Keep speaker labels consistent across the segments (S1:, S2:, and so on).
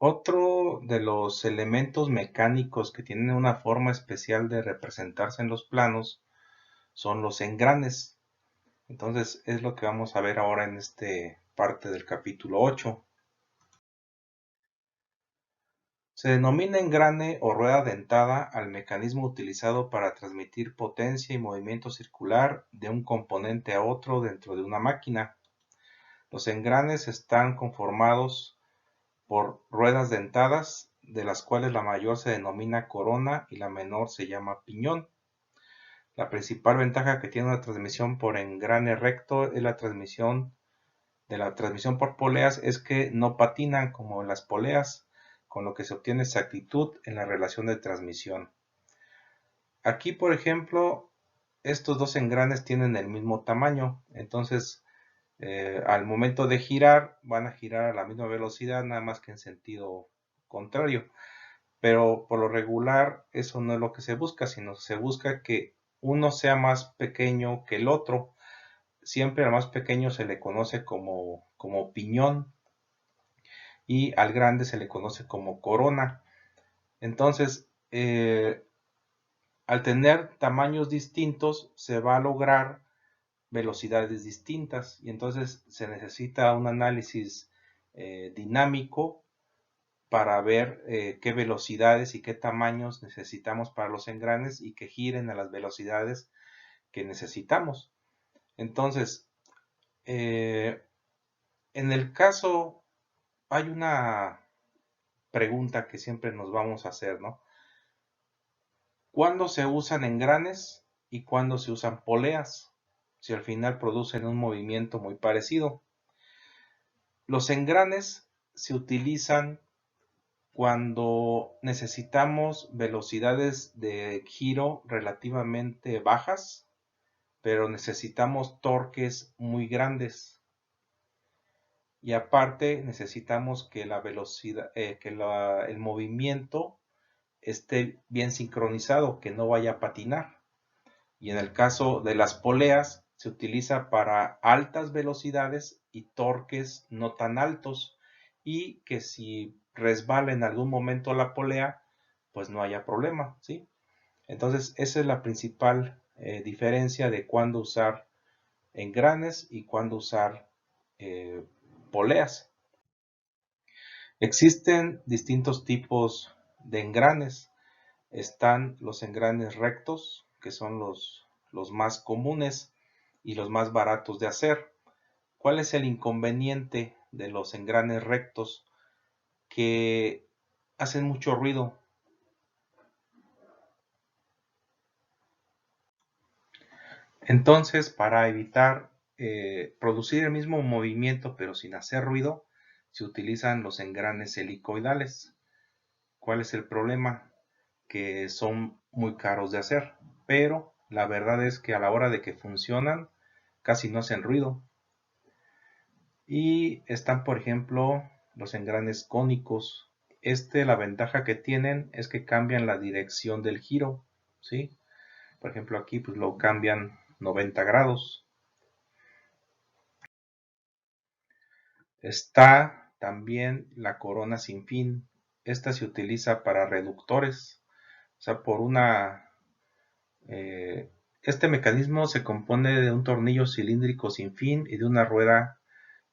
S1: Otro de los elementos mecánicos que tienen una forma especial de representarse en los planos son los engranes. Entonces es lo que vamos a ver ahora en este parte del capítulo 8. Se denomina engrane o rueda dentada al mecanismo utilizado para transmitir potencia y movimiento circular de un componente a otro dentro de una máquina. Los engranes están conformados por ruedas dentadas, de las cuales la mayor se denomina corona y la menor se llama piñón. La principal ventaja que tiene una transmisión por engrane recto es la transmisión por poleas es que no patinan como las poleas, con lo que se obtiene exactitud en la relación de transmisión. Aquí, por ejemplo, estos dos engranes tienen el mismo tamaño, entonces al momento de girar van a girar a la misma velocidad, nada más que en sentido contrario. Pero por lo regular eso no es lo que se busca, sino se busca que uno sea más pequeño que el otro. Siempre al más pequeño se le conoce como piñón y al grande se le conoce como corona. Entonces, al tener tamaños distintos, se va a lograr velocidades distintas y entonces se necesita un análisis dinámico para ver qué velocidades y qué tamaños necesitamos para los engranes y que giren a las velocidades que necesitamos. Entonces, en el caso, hay una pregunta que siempre nos vamos a hacer, ¿no? ¿Cuándo se usan engranes y cuándo se usan poleas? Si al final producen un movimiento muy parecido. Los engranes se utilizan cuando necesitamos velocidades de giro relativamente bajas, pero necesitamos torques muy grandes. Y aparte necesitamos que la velocidad, el movimiento esté bien sincronizado, que no vaya a patinar. Y en el caso de las poleas se utiliza para altas velocidades y torques no tan altos, y que si resbala en algún momento la polea, pues no haya problema, ¿sí? Entonces esa es la principal diferencia de cuándo usar engranes y cuándo usar eh, poleas. Existen distintos tipos de engranes. Están los engranes rectos, que son los más comunes y los más baratos de hacer. ¿Cuál es el inconveniente de los engranes rectos? Que hacen mucho ruido. Entonces, para evitar producir el mismo movimiento pero sin hacer ruido, se utilizan los engranes helicoidales. ¿Cuál es el problema? Que son muy caros de hacer, pero la verdad es que a la hora de que funcionan casi no hacen ruido. Y están, por ejemplo, los engranes cónicos. La ventaja que tienen es que cambian la dirección del giro, ¿sí? Por ejemplo, aquí pues lo cambian 90 grados. Está también la corona sin fin. Esta se utiliza para reductores. O sea, este mecanismo se compone de un tornillo cilíndrico sin fin y de una rueda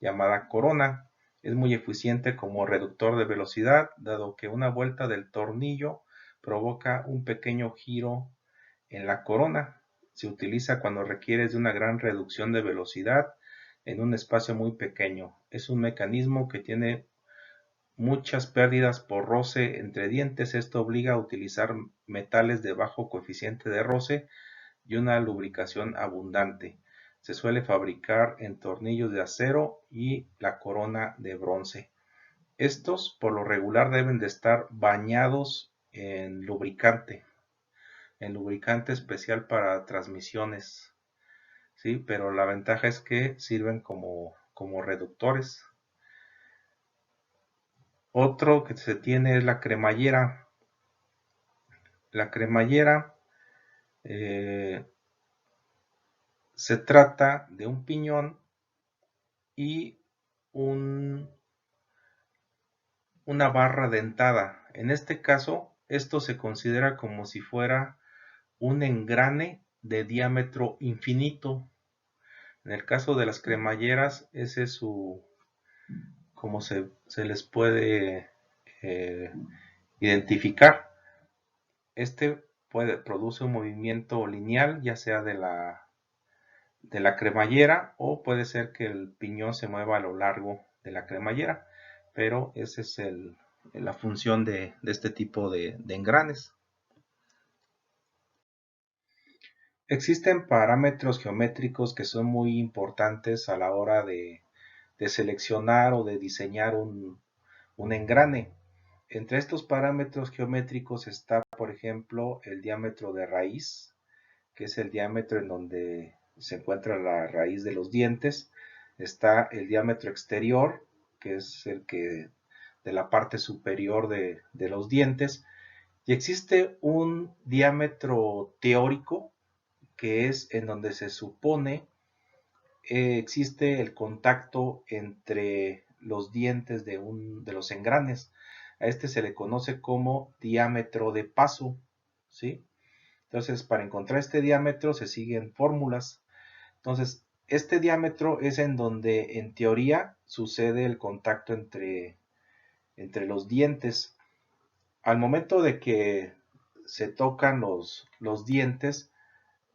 S1: llamada corona. Es muy eficiente como reductor de velocidad, dado que una vuelta del tornillo provoca un pequeño giro en la corona. Se utiliza cuando requieres de una gran reducción de velocidad en un espacio muy pequeño. Es un mecanismo que tiene muchas pérdidas por roce entre dientes. Esto obliga a utilizar metales de bajo coeficiente de roce y una lubricación abundante. Se suele fabricar en tornillos de acero y la corona de bronce. Estos por lo regular deben de estar bañados en lubricante especial para transmisiones, ¿sí? Pero la ventaja es que sirven como reductores. Otro que se tiene es la cremallera. La cremallera se trata de un piñón y un una barra dentada. En este caso, esto se considera como si fuera un engrane de diámetro infinito. En el caso de las cremalleras, ese es como se les puede eh, identificar. Este produce un movimiento lineal, ya sea de la cremallera, o puede ser que el piñón se mueva a lo largo de la cremallera, pero esa es la función de este tipo de engranes. Existen parámetros geométricos que son muy importantes a la hora de seleccionar o de diseñar un engrane. Entre estos parámetros geométricos está, por ejemplo, el diámetro de raíz, que es el diámetro en donde se encuentra la raíz de los dientes. Está el diámetro exterior, que es el que de la parte superior de los dientes. Y existe un diámetro teórico, que es en donde se supone existe el contacto entre los dientes de los engranes. A este se le conoce como diámetro de paso, ¿sí? Entonces, para encontrar este diámetro se siguen fórmulas. Entonces, este diámetro es en donde, en teoría, sucede el contacto entre los dientes. Al momento de que se tocan los dientes,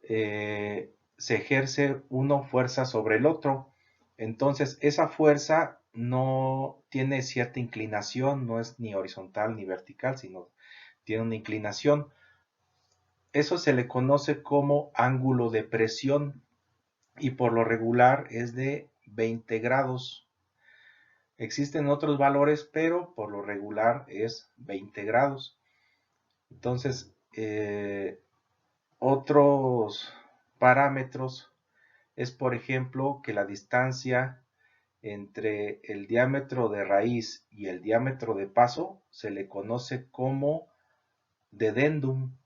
S1: se ejerce uno fuerza sobre el otro. Entonces, esa fuerza no tiene cierta inclinación, no es ni horizontal ni vertical, sino tiene una inclinación. Eso se le conoce como ángulo de presión y por lo regular es de 20 grados. Existen otros valores, pero por lo regular es 20 grados. Entonces, otros parámetros es, por ejemplo, que la distancia entre el diámetro de raíz y el diámetro de paso se le conoce como dedendum,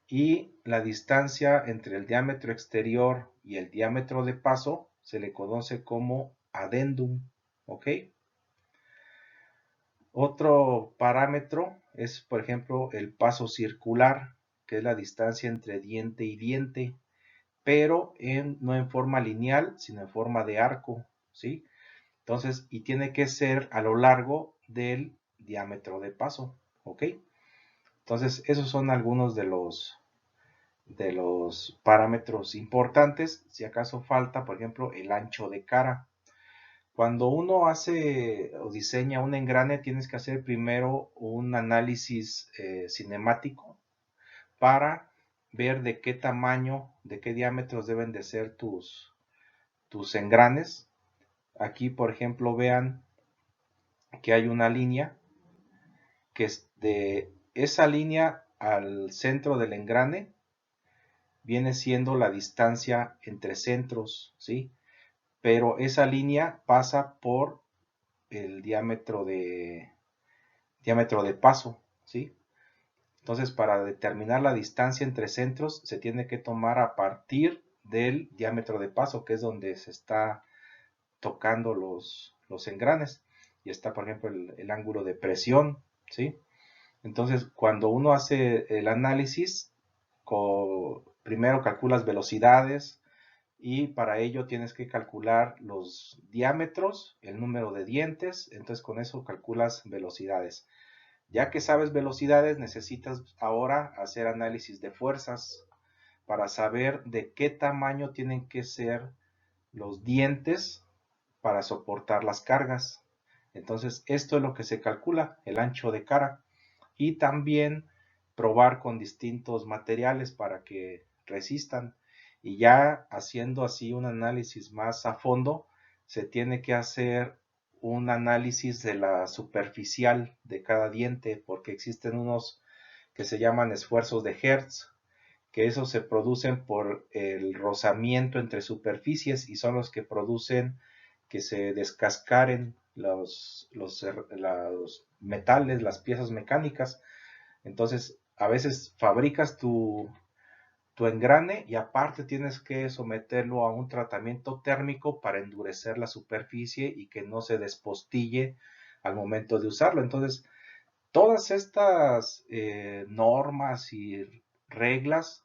S1: y la distancia entre el diámetro exterior y el diámetro de paso se le conoce como adendum, ¿ok? Otro parámetro es, por ejemplo, el paso circular, que es la distancia entre diente y diente, pero no en forma lineal, sino en forma de arco, ¿sí? Entonces, y tiene que ser a lo largo del diámetro de paso, ¿ok? Entonces, esos son algunos de los parámetros importantes. Si acaso falta, por ejemplo, el ancho de cara. Cuando uno hace o diseña un engrane, tienes que hacer primero un análisis cinemático para ver de qué tamaño, de qué diámetros deben de ser tus engranes. Aquí, por ejemplo, vean que hay una línea que es de esa línea al centro del engrane viene siendo la distancia entre centros, ¿sí? Pero esa línea pasa por el diámetro de paso, ¿sí? Entonces, para determinar la distancia entre centros, se tiene que tomar a partir del diámetro de paso, que es donde se está tocando los engranes. Y está, por ejemplo, el ángulo de presión, ¿sí? Entonces, cuando uno hace el análisis, primero calculas velocidades y para ello tienes que calcular los diámetros, el número de dientes, entonces con eso calculas velocidades. Ya que sabes velocidades, necesitas ahora hacer análisis de fuerzas para saber de qué tamaño tienen que ser los dientes para soportar las cargas. Entonces, esto es lo que se calcula, el ancho de cara. Y también probar con distintos materiales para que resistan. Y ya haciendo así un análisis más a fondo, se tiene que hacer un análisis de la superficial de cada diente, porque existen unos que se llaman esfuerzos de Hertz, que esos se producen por el rozamiento entre superficies y son los que producen que se descascaren los metales, las piezas mecánicas. Entonces, a veces fabricas tu engrane y aparte tienes que someterlo a un tratamiento térmico para endurecer la superficie y que no se despostille al momento de usarlo. Entonces, todas estas normas y reglas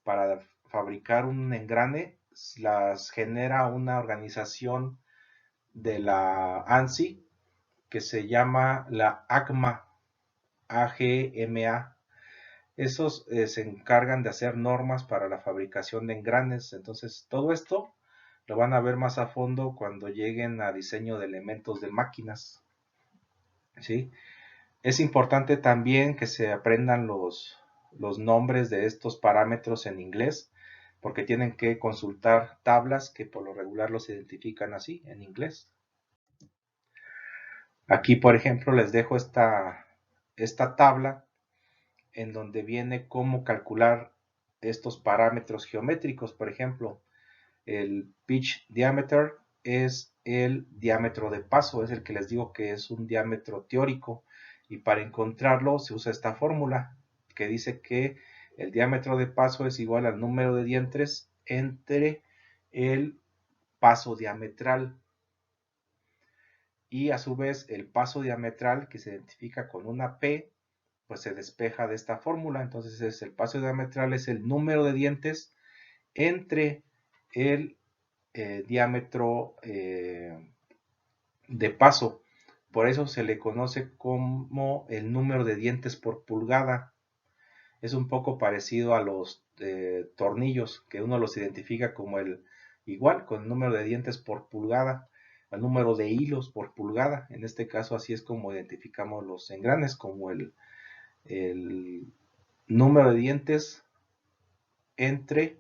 S1: para fabricar un engrane las genera una organización de la ANSI que se llama la AGMA, AGMA. Esos se encargan de hacer normas para la fabricación de engranes. Entonces, todo esto lo van a ver más a fondo cuando lleguen a diseño de elementos de máquinas. ¿Sí? Es importante también que se aprendan los nombres de estos parámetros en inglés, porque tienen que consultar tablas que por lo regular los identifican así, en inglés. Aquí, por ejemplo, les dejo esta tabla en donde viene cómo calcular estos parámetros geométricos. Por ejemplo, el pitch diameter es el diámetro de paso, es el que les digo que es un diámetro teórico, y para encontrarlo se usa esta fórmula que dice que el diámetro de paso es igual al número de dientes entre el paso diametral, y a su vez el paso diametral, que se identifica con una P, pues se despeja de esta fórmula. Entonces el paso diametral es el número de dientes entre el diámetro de paso. Por eso se le conoce como el número de dientes por pulgada. Es un poco parecido a los tornillos, que uno los identifica como igual, con el número de dientes por pulgada, el número de hilos por pulgada. En este caso así es como identificamos los engranes, como el número de dientes entre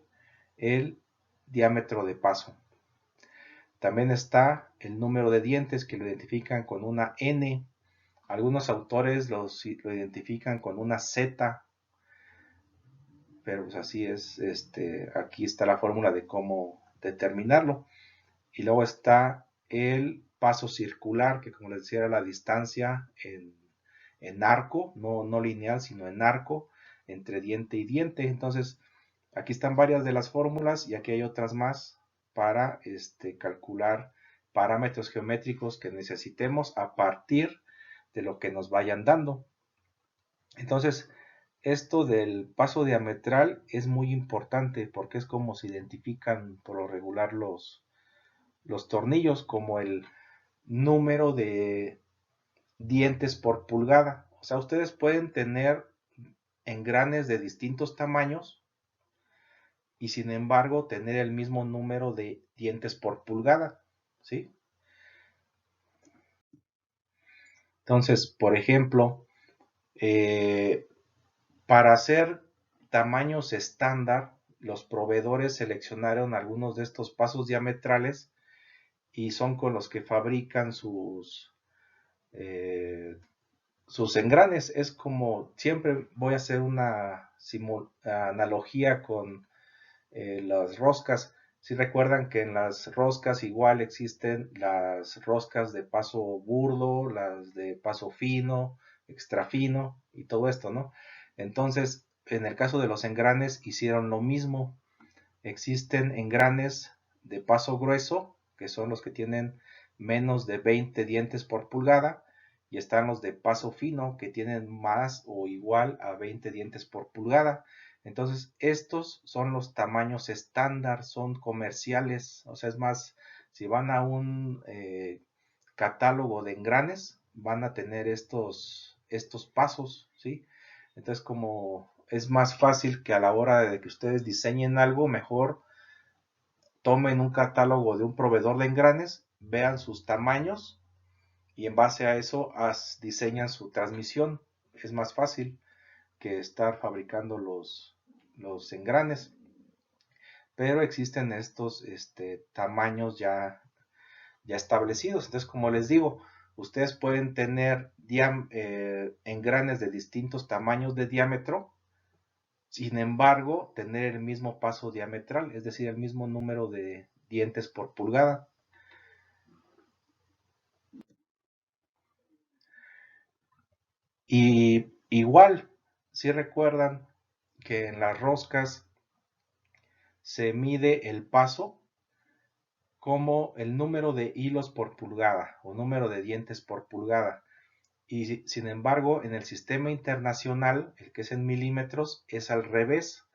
S1: el diámetro de paso. También está el número de dientes, que lo identifican con una N. Algunos autores lo identifican con una Z, pero pues así es. Aquí está la fórmula de cómo determinarlo. Y luego está el paso circular, que como les decía era la distancia en arco, no lineal, sino en arco, entre diente y diente. Entonces, aquí están varias de las fórmulas y aquí hay otras más para calcular parámetros geométricos que necesitemos a partir de lo que nos vayan dando. Entonces, esto del paso diametral es muy importante porque es como se identifican por lo regular los tornillos, como el número de dientes por pulgada. O sea, ustedes pueden tener engranes de distintos tamaños y sin embargo tener el mismo número de dientes por pulgada, ¿sí? Entonces, por ejemplo, para hacer tamaños estándar, los proveedores seleccionaron algunos de estos pasos diametrales y son con los que fabrican sus engranes. Es como, siempre voy a hacer una analogía con las roscas. Si recuerdan que en las roscas igual existen las roscas de paso burdo, las de paso fino, extra fino y todo esto, ¿no? Entonces, en el caso de los engranes hicieron lo mismo. Existen engranes de paso grueso, que son los que tienen menos de 20 dientes por pulgada, y están los de paso fino, que tienen más o igual a 20 dientes por pulgada. Entonces, estos son los tamaños estándar, son comerciales. O sea, es más, si van a un catálogo de engranes, van a tener estos pasos, ¿sí? Entonces, como es más fácil que a la hora de que ustedes diseñen algo, mejor tomen un catálogo de un proveedor de engranes, vean sus tamaños y en base a eso diseñan su transmisión. Es más fácil que estar fabricando los engranes. Pero existen estos tamaños ya establecidos. Entonces, como les digo, ustedes pueden tener engranes de distintos tamaños de diámetro, sin embargo, tener el mismo paso diametral, es decir, el mismo número de dientes por pulgada. Y igual, si recuerdan que en las roscas se mide el paso como el número de hilos por pulgada o número de dientes por pulgada. Y sin embargo, en el sistema internacional, el que es en milímetros, es al revés.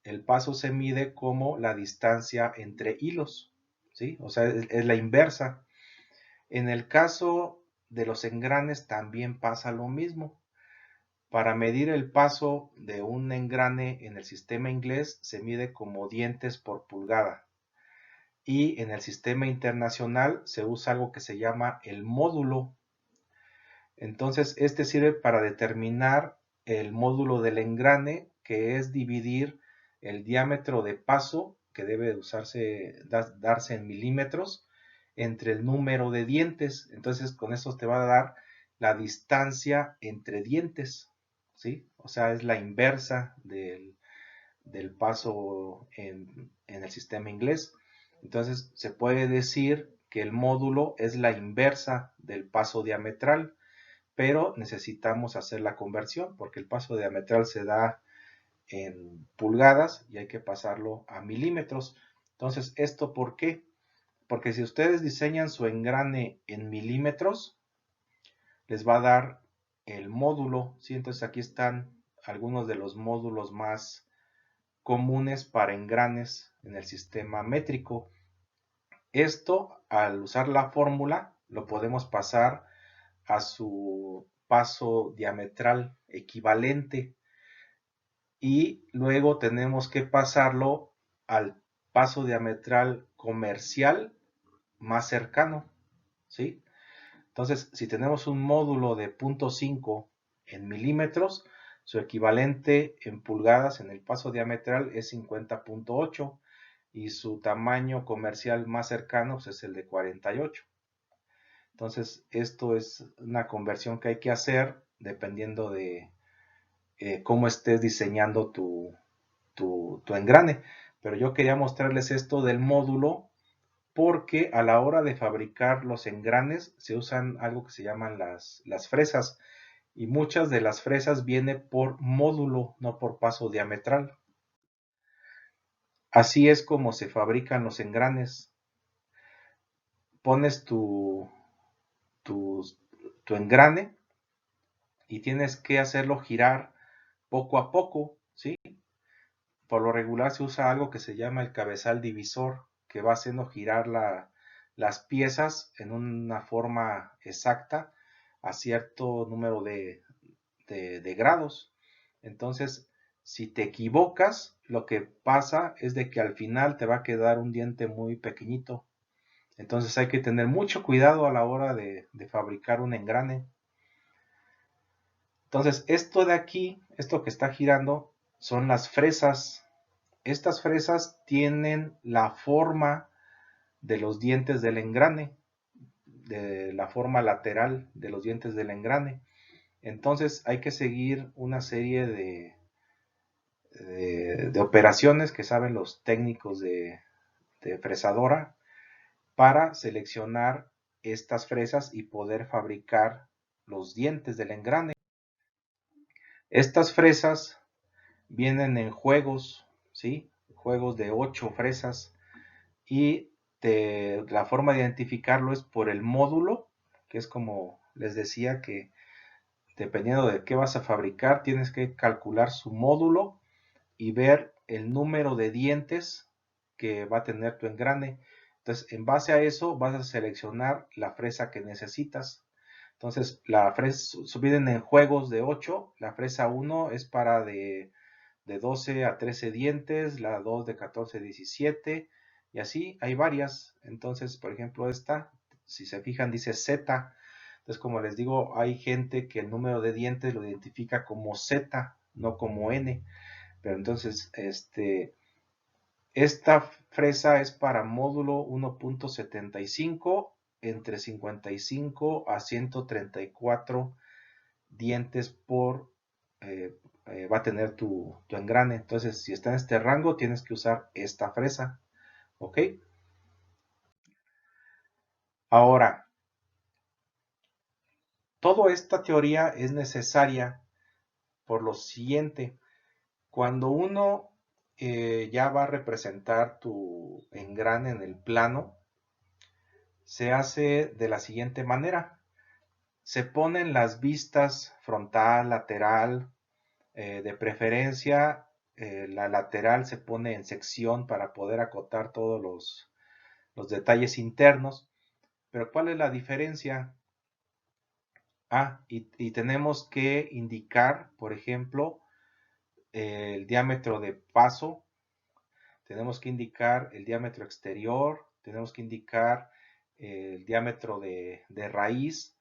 S1: El paso se mide como la distancia entre hilos, ¿sí? O sea, es la inversa. En el caso de los engranes también pasa lo mismo. Para medir el paso de un engrane en el sistema inglés se mide como dientes por pulgada. Y en el sistema internacional se usa algo que se llama el módulo. Entonces, este sirve para determinar el módulo del engrane, que es dividir el diámetro de paso, que debe darse en milímetros, entre el número de dientes. Entonces, con eso te va a dar la distancia entre dientes, ¿sí? O sea, es la inversa del paso en el sistema inglés. Entonces, se puede decir que el módulo es la inversa del paso diametral, pero necesitamos hacer la conversión porque el paso diametral se da en pulgadas y hay que pasarlo a milímetros. Entonces, ¿esto por qué? Porque si ustedes diseñan su engrane en milímetros, les va a dar el módulo, ¿sí? Entonces aquí están algunos de los módulos más comunes para engranes en el sistema métrico. Esto, al usar la fórmula, lo podemos pasar a su paso diametral equivalente y luego tenemos que pasarlo al paso diametral comercial más cercano, ¿sí? Entonces, si tenemos un módulo de 0.5 en milímetros, su equivalente en pulgadas en el paso diametral es 50.8 y su tamaño comercial más cercano pues, es el de 48. Entonces, esto es una conversión que hay que hacer dependiendo de cómo estés diseñando tu engrane. Pero yo quería mostrarles esto del módulo porque a la hora de fabricar los engranes se usan algo que se llaman las fresas. Y muchas de las fresas vienen por módulo, no por paso diametral. Así es como se fabrican los engranes. Pones tu, tu engrane y tienes que hacerlo girar poco a poco, ¿sí? Por lo regular se usa algo que se llama el cabezal divisor, que va haciendo girar las piezas en una forma exacta a cierto número de grados. Entonces, si te equivocas, lo que pasa es de que al final te va a quedar un diente muy pequeñito. Entonces hay que tener mucho cuidado a la hora de fabricar un engrane. Entonces, esto de aquí, esto que está girando, son las fresas. Estas fresas tienen la forma de los dientes del engrane, de la forma lateral de los dientes del engrane. Entonces hay que seguir una serie de operaciones que saben los técnicos de fresadora para seleccionar estas fresas y poder fabricar los dientes del engrane. Estas fresas vienen en juegos, ¿sí? Juegos de 8 fresas y la forma de identificarlo es por el módulo, que es como les decía que dependiendo de qué vas a fabricar, tienes que calcular su módulo y ver el número de dientes que va a tener tu engrane. Entonces, en base a eso, vas a seleccionar la fresa que necesitas. Entonces, la fresa vienen en juegos de 8. La fresa 1 es para de 12 a 13 dientes, la 2 de 14 a 17, y así hay varias. Entonces, por ejemplo, esta, si se fijan, dice Z. Entonces, como les digo, hay gente que el número de dientes lo identifica como Z, no como N. Pero entonces, esta fresa es para módulo 1.75 entre 55 a 134 dientes por va a tener tu engrane. Entonces, si está en este rango, tienes que usar esta fresa. ¿Ok? Ahora, toda esta teoría es necesaria por lo siguiente. Cuando uno ya va a representar tu engrane en el plano, se hace de la siguiente manera. Se ponen las vistas frontal, lateral, de preferencia la lateral se pone en sección para poder acotar todos los detalles internos. Pero ¿cuál es la diferencia? Y tenemos que indicar, por ejemplo, el diámetro de paso, tenemos que indicar el diámetro exterior, tenemos que indicar el diámetro de raíz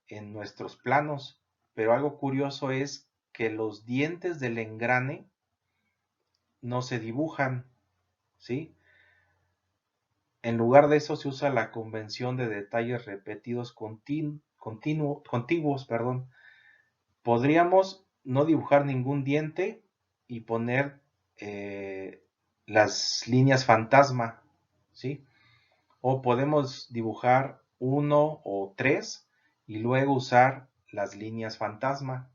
S1: en nuestros planos. Pero algo curioso es que los dientes del engrane no se dibujan, ¿sí? En lugar de eso se usa la convención de detalles repetidos contiguos. Podríamos no dibujar ningún diente y poner las líneas fantasma, ¿sí? O podemos dibujar uno o tres y luego usar las líneas fantasma.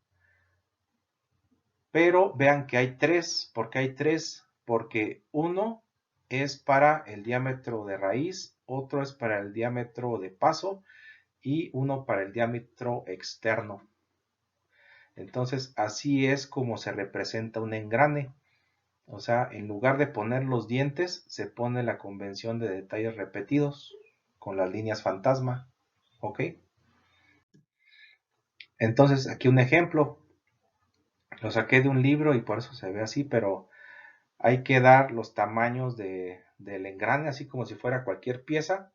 S1: Pero vean que hay tres. ¿Por qué hay tres? Porque uno es para el diámetro de raíz, otro es para el diámetro de paso y uno para el diámetro externo. Entonces así es como se representa un engrane. O sea, en lugar de poner los dientes, se pone la convención de detalles repetidos con las líneas fantasma. ¿Ok? Entonces aquí un ejemplo. Lo saqué de un libro y por eso se ve así, pero hay que dar los tamaños del engrane, así como si fuera cualquier pieza.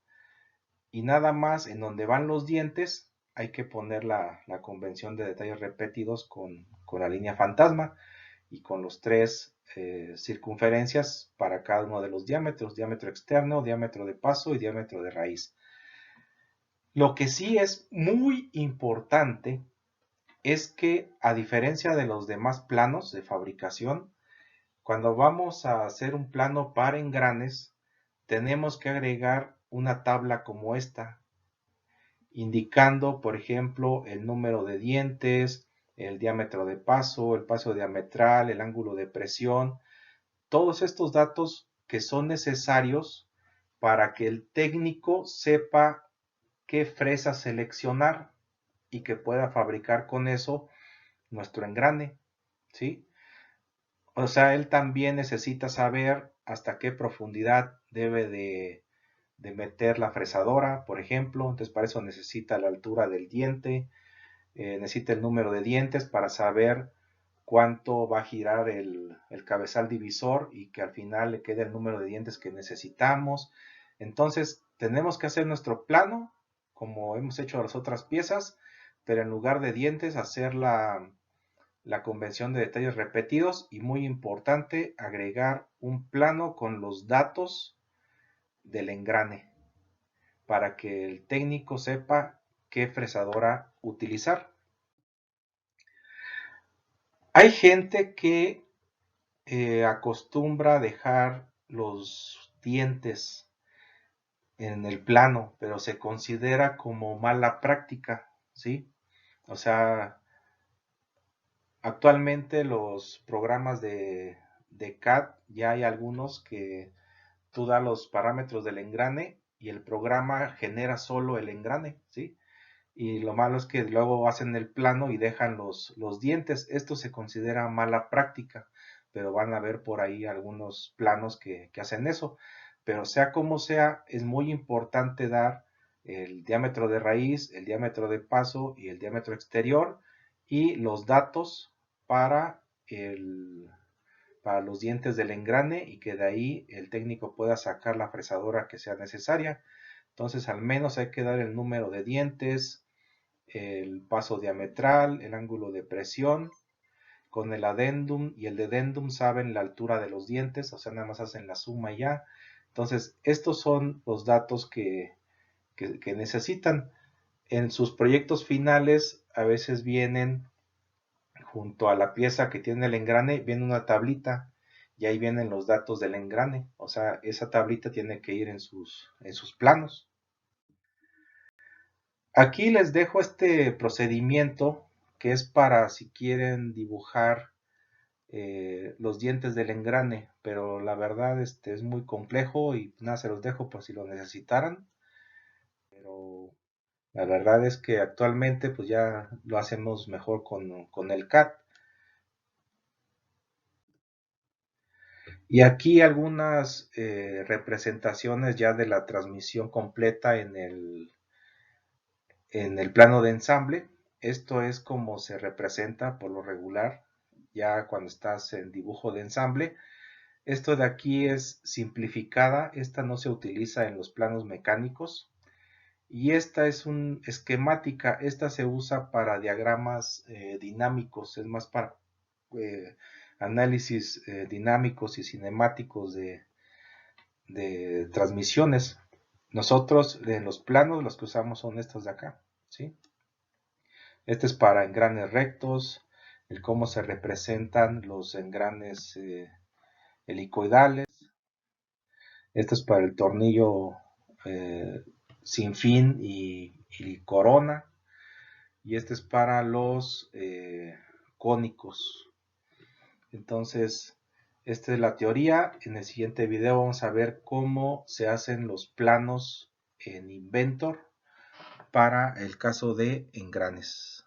S1: Y nada más en donde van los dientes, hay que poner la convención de detalles repetidos con la línea fantasma y con los tres circunferencias para cada uno de los diámetros, diámetro externo, diámetro de paso y diámetro de raíz. Lo que sí es muy importante es que, a diferencia de los demás planos de fabricación, cuando vamos a hacer un plano para engranes, tenemos que agregar una tabla como esta, indicando, por ejemplo, el número de dientes, el diámetro de paso, el paso diametral, el ángulo de presión, todos estos datos que son necesarios para que el técnico sepa qué fresa seleccionar y que pueda fabricar con eso nuestro engrane, ¿sí? O sea, él también necesita saber hasta qué profundidad debe de meter la fresadora, por ejemplo. Entonces, para eso necesita la altura del diente, necesita el número de dientes para saber cuánto va a girar el cabezal divisor y que al final le quede el número de dientes que necesitamos. Entonces, tenemos que hacer nuestro plano, como hemos hecho las otras piezas, pero en lugar de dientes, hacer la convención de detalles repetidos y, muy importante, agregar un plano con los datos del engrane para que el técnico sepa qué fresadora utilizar. Hay gente que acostumbra dejar los dientes en el plano, pero se considera como mala práctica, ¿sí? O sea, actualmente los programas de CAD, ya hay algunos que tú das los parámetros del engrane y el programa genera solo el engrane, ¿sí? Y lo malo es que luego hacen el plano y dejan los dientes. Esto se considera mala práctica, pero van a ver por ahí algunos planos que hacen eso. Pero sea como sea, es muy importante dar el diámetro de raíz, el diámetro de paso y el diámetro exterior y los datos para, para los dientes del engrane, y que de ahí el técnico pueda sacar la fresadora que sea necesaria. Entonces, al menos hay que dar el número de dientes, el paso diametral, el ángulo de presión. Con el adendum y el dedendum saben la altura de los dientes, o sea, nada más hacen la suma y ya. Entonces, estos son los datos que necesitan. En sus proyectos finales a veces vienen junto a la pieza que tiene el engrane, viene una tablita y ahí vienen los datos del engrane. O sea, esa tablita tiene que ir en sus planos. Aquí les dejo este procedimiento que es para si quieren dibujar los dientes del engrane, pero la verdad es muy complejo y nada, se los dejo por si lo necesitaran. pero la verdad es que actualmente pues ya lo hacemos mejor con el CAD. Y aquí algunas representaciones ya de la transmisión completa en el plano de ensamble. Esto es como se representa por lo regular ya cuando estás en dibujo de ensamble. Esto de aquí es simplificada, esta no se utiliza en los planos mecánicos. Y esta es un esquemática, esta se usa para diagramas dinámicos, es más para análisis dinámicos y cinemáticos de transmisiones. Nosotros en los planos los que usamos son estos de acá, ¿sí? Este es para engranes rectos, el cómo se representan los engranes helicoidales. Este es para el tornillo sin fin y corona. Y este es para los cónicos. Entonces, esta es la teoría. En el siguiente video vamos a ver cómo se hacen los planos en Inventor para el caso de engranes.